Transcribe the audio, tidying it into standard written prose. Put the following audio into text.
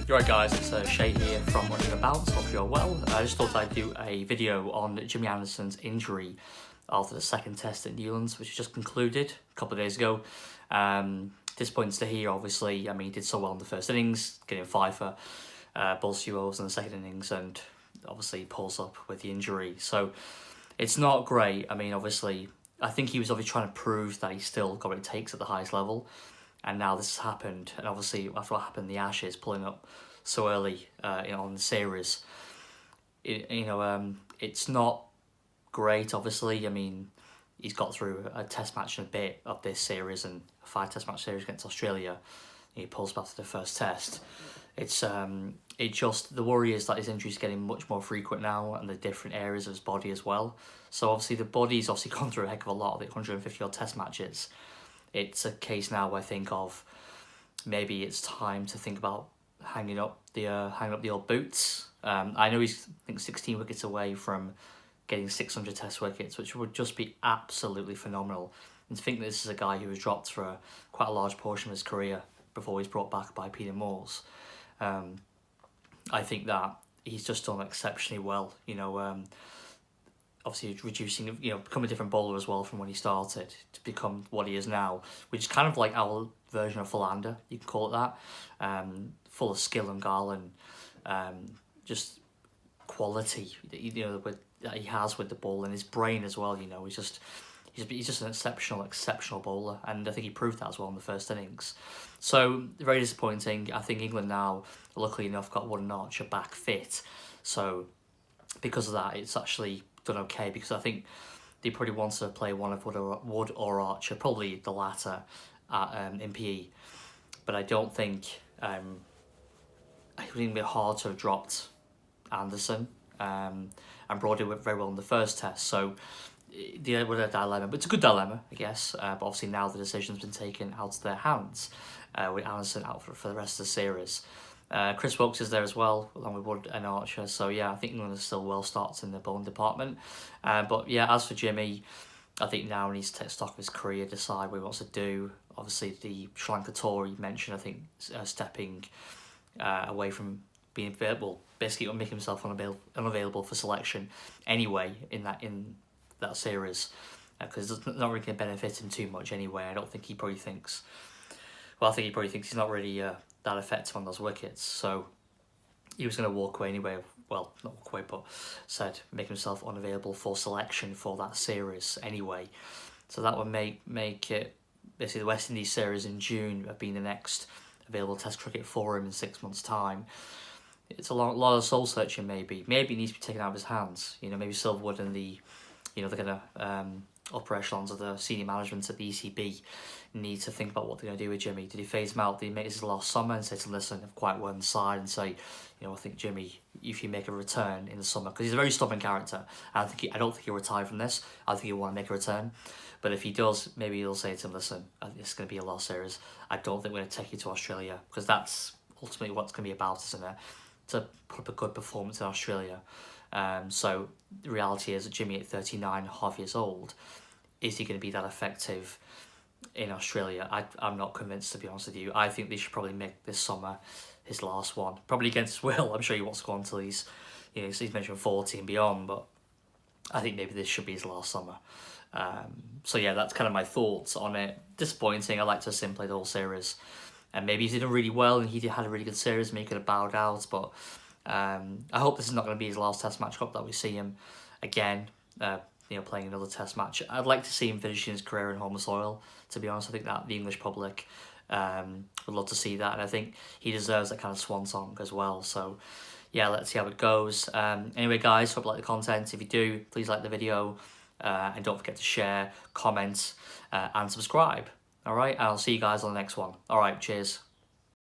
Right guys, it's Shay here from Running About. Hope you're well. I just thought I'd do a video on Jimmy Anderson's injury after the second test at Newlands, which just concluded a couple of days ago. Disappointing to hear, obviously. I mean, he did so well in the first innings, getting 5 for balls 2 overs in the second innings, and obviously pulls up with the injury. So it's not great. I mean, obviously, I think he was obviously trying to prove that he still got what it takes at the highest level. And now this has happened, and obviously after what happened in the Ashes, pulling up so early on the series, it's not great. Obviously, I mean, he's got through a test match and a bit of this series and a 5 test match series against Australia. He pulls up after the first test. The worry is that his injuries getting much more frequent now, and the different areas of his body as well. So obviously the body's obviously gone through a heck of a lot of the 150 odd test matches. It's a case now, I think, of maybe it's time to think about hanging up the old boots. I know he's, I think, 16 wickets away from getting 600 test wickets, which would just be absolutely phenomenal. And to think that this is a guy who was dropped for quite a large portion of his career before he's brought back by Peter Moores. I think that he's just done exceptionally well. Obviously reducing, become a different bowler as well from when he started to become what he is now, which is kind of like our version of Philander, you can call it that. Full of skill and guile and just quality, that he has with the ball and his brain as well. He's just an exceptional bowler, and I think he proved that as well in the first innings. So very disappointing. I think England now, luckily enough, got Wood and Archer back fit, so because of that, it's actually done okay, because I think they probably want to play one of Wood or Archer, probably the latter, in PE. But I don't think it would be hard to have dropped Anderson, and Brody went very well in the first test. So with a dilemma, but it's a good dilemma, I guess. But obviously now the decision's been taken out of their hands, with Anderson out for the rest of the series. Chris Wilkes is there as well, along with Wood and Archer. So yeah, I think England is still well started in the bowling department. But yeah, as for Jimmy, I think now he needs to take stock of his career, decide what he wants to do. Obviously, the Sri Lanka tour he mentioned, I think, stepping away from being available, basically making himself unavailable for selection anyway in that series, because it's not really going to benefit him too much anyway. I think he probably thinks he's not really that effective on those wickets, so he was going to walk away anyway. Well, not walk away, but said make himself unavailable for selection for that series anyway. So that would make it basically the West Indies series in June have been the next available Test cricket for him in 6 months' time. It's a lot of soul searching. Maybe it needs to be taken out of his hands. Maybe Silverwood and the they're going to upper echelons of the senior management at the ECB need to think about what they're going to do with Jimmy. Did he phase him out? Did he make this last summer and say to him, listen, I've quite one side, and say, I think Jimmy, if you make a return in the summer, because he's a very stubborn character, I don't think he'll retire from this. I think he'll want to make a return. But if he does, maybe he'll say to him, listen, it's going to be a last series. I don't think we're going to take you to Australia, because that's ultimately what it's going to be about, isn't it? To put up a good performance in Australia. So the reality is that Jimmy at 39.5 years old, is he going to be that effective in Australia? I'm not convinced, to be honest with you. I think they should probably make this summer his last one, probably against Will. I'm sure he wants to go on until he's mentioned 40 and beyond, but I think maybe this should be his last summer. So yeah, that's kind of my thoughts on it. Disappointing. I like to have him play the whole series, and maybe he's done really well and he had a really good series and he could have bowed out, but I hope this is not going to be his last test match. I hope that we see him again, playing another test match. I'd like to see him finishing his career in home soil, to be honest. I think that the English public would love to see that, and I think he deserves that kind of swan song as well. So yeah, let's see how it goes. Anyway guys, hope you like the content. If you do, please like the video, and don't forget to share, comment, and subscribe. Alright, I'll see you guys on the next one. Alright, cheers.